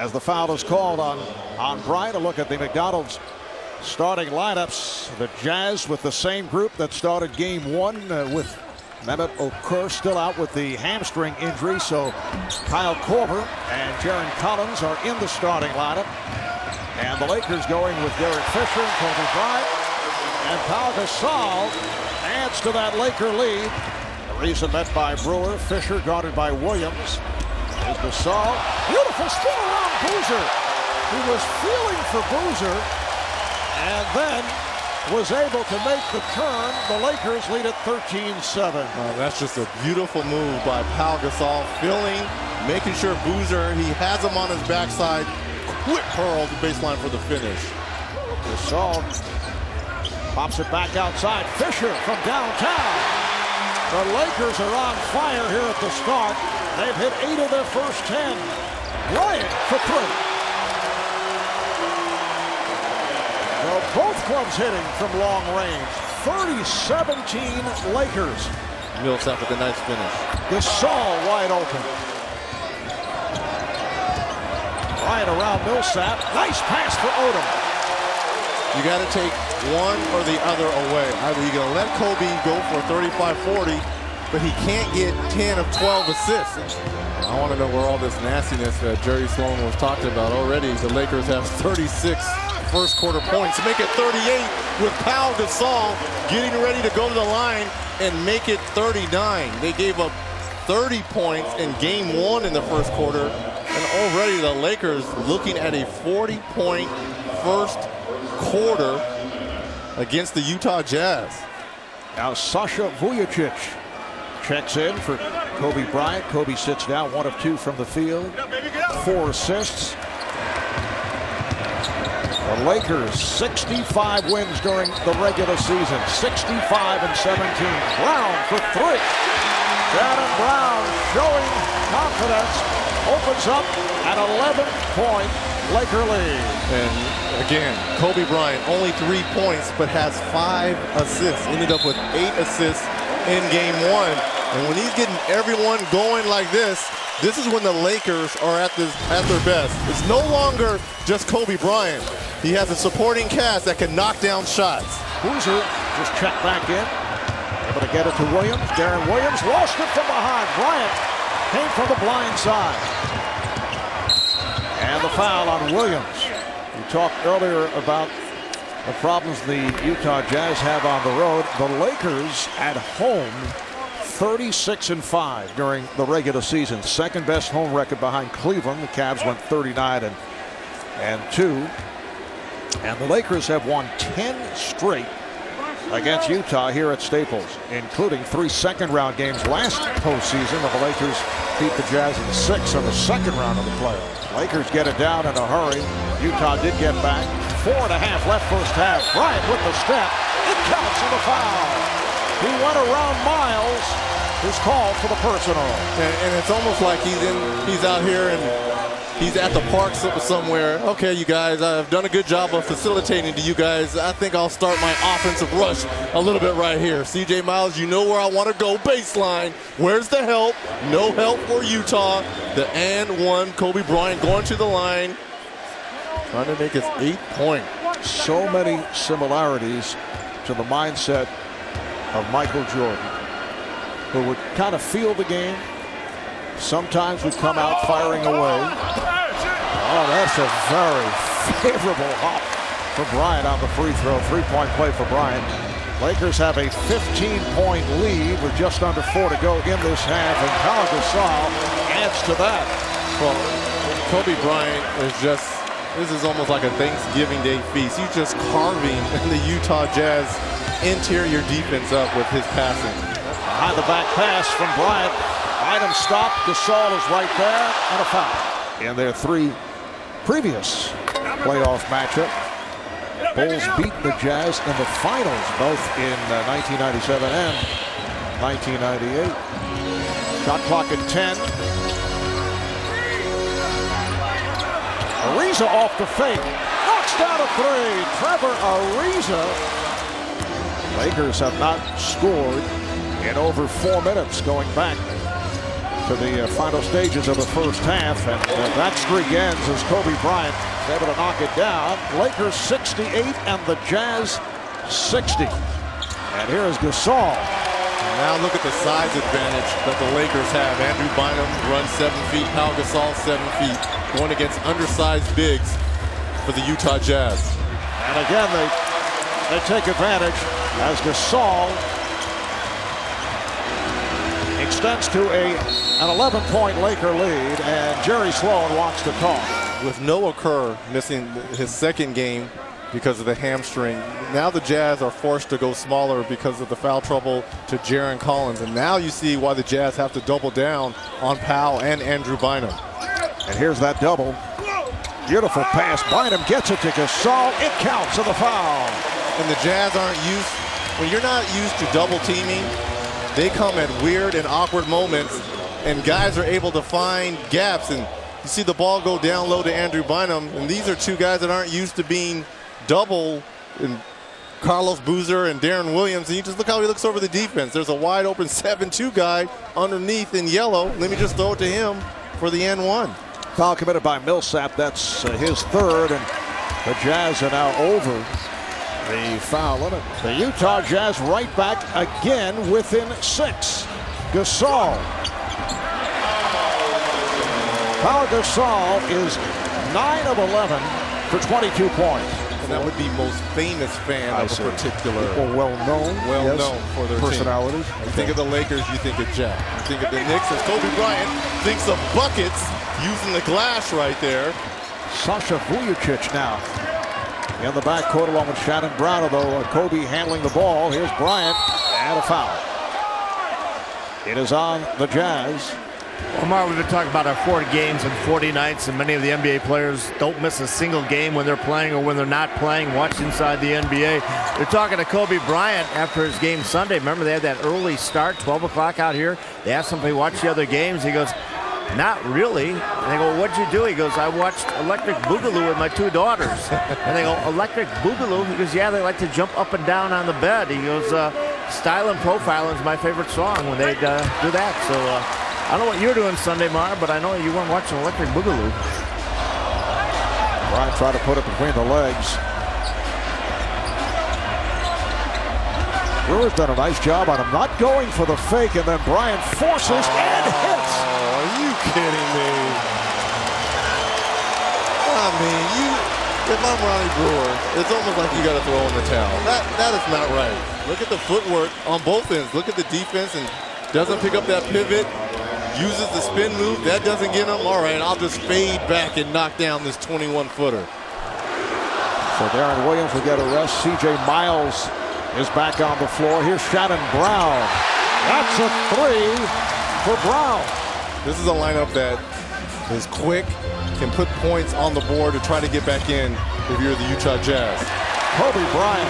as the foul is called on Bryant. A look at the McDonald's starting lineups. The Jazz with the same group that started game one with Mehmet Okur still out with the hamstring injury. So Kyle Korver and Jaron Collins are in the starting lineup. And the Lakers going with Derek Fisher, Kobe Bryant, and Pau Gasol adds to that Laker lead. Ariza met by Brewer, Fisher guarded by Williams. There's Gasol, beautiful spin around Boozer. He was feeling for Boozer and then was able to make the turn. The Lakers lead at 13-7. That's just a beautiful move by Pau Gasol, feeling, making sure Boozer, he has him on his backside. Quick curl the baseline for the finish. Gasol pops it back outside. Fisher from downtown. The Lakers are on fire here at the start. They've hit 8 of their first 10. Bryant for 3. Well, both clubs hitting from long range. 30-17 Lakers. Millsap with a nice finish. Gasol wide open. Bryant around Millsap. Nice pass for Odom. You got to take one or the other away. Either you're going to let Kobe go for 35-40, but he can't get 10 of 12 assists. I want to know where all this nastiness that Jerry Sloan was talking about already. The Lakers have 36 first quarter points. Make it 38 with Pau Gasol getting ready to go to the line and make it 39. They gave up 30 points in game one in the first quarter. And already the Lakers looking at a 40-point first quarter against the Utah Jazz. Now Sasha Vujacic checks in for Kobe Bryant. Kobe sits down, 1 of 2 from the field, 4 assists. The Lakers 65 wins during the regular season, 65-17. Brown for 3. Jaylen Brown showing confidence. Opens up an 11-point Laker lead. And again, Kobe Bryant only 3 points, but has 5 assists. Ended up with 8 assists in game one. And when he's getting everyone going like this is when the Lakers are at their best. It's no longer just Kobe Bryant. He has a supporting cast that can knock down shots. Boozer just checked back in. Able to get it to Williams. Darren Williams lost it from behind. Bryant came from the blind side. And the foul on Williams. We talked earlier about the problems the Utah Jazz have on the road. The Lakers at home 36-5 during the regular season. Second best home record behind Cleveland. The Cavs went 39-2. And the Lakers have won 10 straight against Utah here at Staples, including 3 second-round games last postseason. The Lakers beat the Jazz in 6 in the second round of the playoffs. Lakers get it down in a hurry. Utah did get back. 4.5 left first half. Bryant with the step. It counts for the foul. He went around Miles. His call for the personal. And it's almost like he's out here and he's at the park somewhere. Okay, you guys, I've done a good job of facilitating to you guys. I think I'll start my offensive rush a little bit right here. CJ Miles, you know where I want to go. Baseline. Where's the help? No help for Utah. The and one. Kobe Bryant going to the line. Trying to make his 8-point. So many similarities to the mindset of Michael Jordan, who would kind of feel the game. Sometimes would come out firing away. Oh, that's a very favorable hop for Bryant on the free throw. 3-point play for Bryant. Lakers have a 15-point lead with just under 4 to go in this half, and Pau Gasol adds to that. Well, Kobe Bryant is just, this is almost like a Thanksgiving Day feast. He's just carving the Utah Jazz interior defense up with his passing. Behind the back pass from Bryant. Item stop. Gasol is right there, and a foul. In their 3 previous playoff matchup, Bulls beat the Jazz in the finals, both in 1997 and 1998. Shot clock at 10. Ariza off the fake. Knocks down a 3. Trevor Ariza. Lakers have not scored in over 4 minutes going back to the final stages of the first half, and that streak ends as Kobe Bryant is able to knock it down. Lakers 68 and the Jazz 60. And here is Gasol. Now look at the size advantage that the Lakers have. Andrew Bynum runs 7 feet. Pau Gasol 7 feet. Going against undersized bigs for the Utah Jazz. And again, they take advantage as Gasol extends to an 11-point Laker lead, and Jerry Sloan wants to talk. With Noah Kerr missing his second game because of the hamstring, now the Jazz are forced to go smaller because of the foul trouble to Jaren Collins. And now you see why the Jazz have to double down on Pau and Andrew Bynum. And here's that double. Beautiful pass. Bynum gets it to Gasol. It counts to the foul. And the Jazz aren't used, when you're not used to double teaming, they come at weird and awkward moments, and guys are able to find gaps. And you see the ball go down low to Andrew Bynum, and these are two guys that aren't used to being double, in Carlos Boozer and Darren Williams. And you just look how he looks over the defense. There's a wide open 7-2 guy underneath in yellow. Let me just throw it to him for the N1. Foul committed by Millsap. That's his third, and the Jazz are now over the foul limit. The Utah Jazz right back again within 6. Gasol. Pau Gasol is 9 of 11 for 22 points. And that would be most famous fan of a particular. People well known for their personalities. Team. You think of the Lakers, you think of Jack. You think of the Knicks, as Kobe Bryant thinks of buckets, using the glass right there. Sasha Vujacic now in the backcourt along with Shannon Brown, although Kobe handling the ball. Here's Bryant and a foul. It is on the Jazz. Omar, we've been talking about our 40 games and 40 nights, and many of the NBA players don't miss a single game when they're playing or when they're not playing. Watch inside the NBA. They're talking to Kobe Bryant after his game Sunday. Remember, they had that early start, 12 o'clock out here. They asked him if he watched the other games. He goes, not really. And they go, what'd you do? He goes, I watched Electric Boogaloo with my 2 daughters. And they go, Electric Boogaloo? He goes, yeah, they like to jump up and down on the bed. He goes, Style and Profiling is my favorite song when they do that. So I don't know what you're doing Sunday, Mar, but I know you weren't watching Electric Boogaloo. Bryant tried to put it between the legs. Brewer's done a nice job on him, not going for the fake, and then Bryant forces and hits. Are you kidding me? I mean, if I'm Ronnie Brewer, it's almost like you got to throw in the towel. That is not right. Look at the footwork on both ends. Look at the defense, and doesn't pick up that pivot. Uses the spin move. That doesn't get him. All right, I'll just fade back and knock down this 21-footer. So Darren Williams will get a rest. C.J. Miles is back on the floor. Here's Shannon Brown. That's a 3 for Brown. This is a lineup that is quick, can put points on the board to try to get back in if you're the Utah Jazz. Kobe Bryant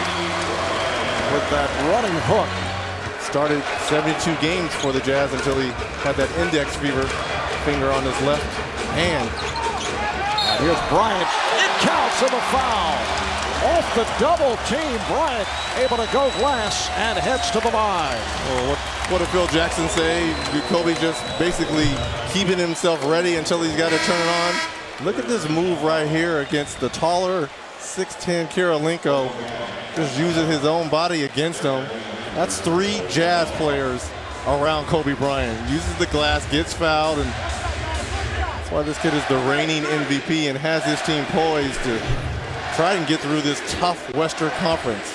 with that running hook. Started 72 games for the Jazz until he had that index finger on his left hand. And here's Bryant. It counts as a foul. Off the double team, Bryant able to go glass and heads to the line. Well, what did Phil Jackson say? Kobe just basically keeping himself ready until he's got to turn it on. Look at this move right here against the taller 6'10" Kirilenko. Just using his own body against him. That's 3 Jazz players around Kobe Bryant. Uses the glass, gets fouled, and that's why this kid is the reigning MVP and has his team poised to try and get through this tough Western Conference.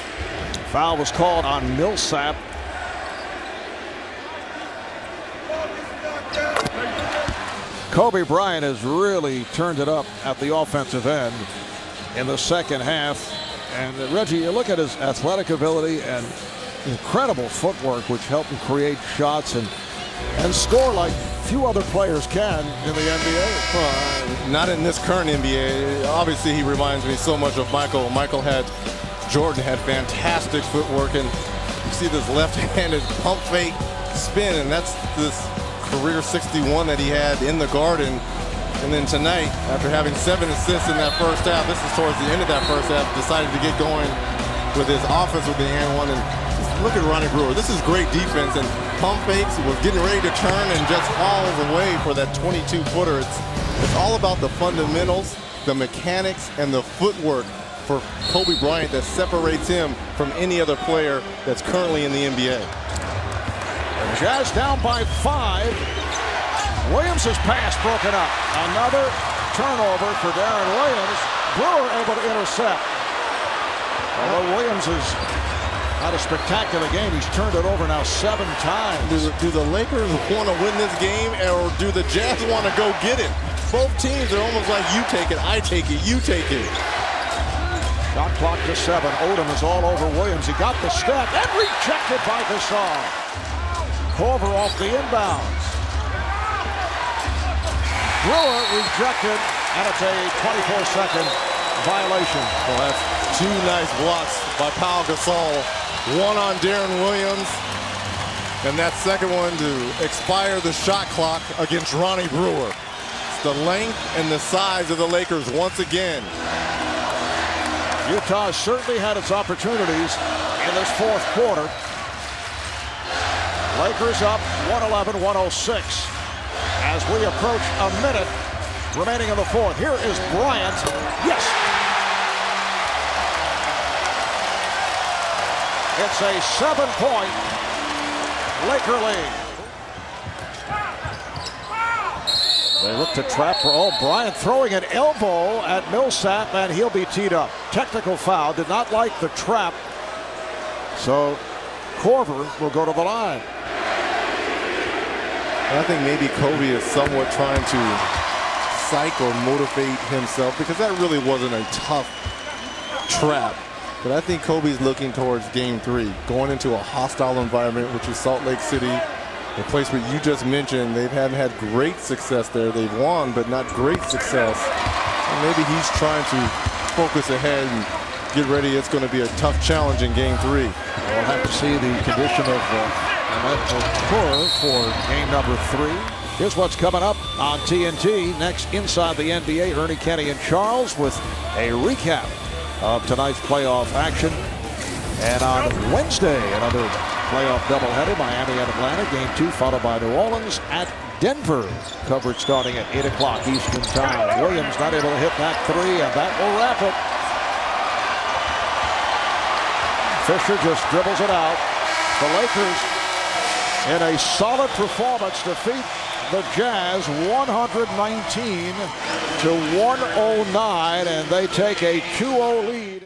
Foul was called on Millsap. Kobe Bryant has really turned it up at the offensive end in the second half. And Reggie, you look at his athletic ability and incredible footwork, which helped him create shots and score like few other players can in the NBA. Not in this current NBA. Obviously, he reminds me so much of Michael. Jordan had fantastic footwork, and you see this left-handed pump fake spin, and that's this career 61 that he had in the Garden. And then tonight, after having 7 assists in that first half, this is towards the end of that first half, decided to get going with his offense with the and one. And look at Ronnie Brewer. This is great defense, and pump fakes, was getting ready to turn and just falls away for that 22-footer. It's all about the fundamentals, the mechanics, and the footwork for Kobe Bryant that separates him from any other player that's currently in the NBA. The Jazz down by 5. Williams' pass broken up. Another turnover for Darren Williams. Brewer able to intercept. Although Williams has had a spectacular game, he's turned it over now 7 times. Do the Lakers want to win this game, or do the Jazz want to go get it? Both teams are almost like, you take it, I take it, you take it. Shot clock to 7. Odom is all over Williams. He got the step and rejected by Gasol. Korver off the inbounds. Brewer rejected, and it's a 24-second violation. Well, that's 2 nice blocks by Pau Gasol. One on Darren Williams, and that second one to expire the shot clock against Ronnie Brewer. It's the length and the size of the Lakers once again. Utah certainly had its opportunities in this fourth quarter. Lakers up 111-106 as we approach a minute remaining in the fourth. Here is Bryant. Yes! It's a 7-point Laker lead. They look to trap for Bryant throwing an elbow at Millsap, and he'll be teed up. Technical foul. Did not like the trap. So Korver will go to the line. I think maybe Kobe is somewhat trying to psych or motivate himself, because that really wasn't a tough trap. But I think Kobe's looking towards game 3, going into a hostile environment, which is Salt Lake City, a place where you just mentioned they haven't had great success there. They've won, but not great success. And maybe he's trying to focus ahead and get ready. It's going to be a tough challenge in game 3. We'll have to see the condition of Okoro for game number 3. Here's what's coming up on TNT. Next, Inside the NBA, Ernie, Kenny, and Charles with a recap of tonight's playoff action. And on Wednesday, another playoff doubleheader, Miami and Atlanta. Game 2 followed by New Orleans at Denver. Coverage starting at 8 o'clock Eastern time. Williams not able to hit that 3, and that will wrap it. Fisher just dribbles it out. The Lakers, in a solid performance, defeat the Jazz 119-109, and they take a 2-0 lead.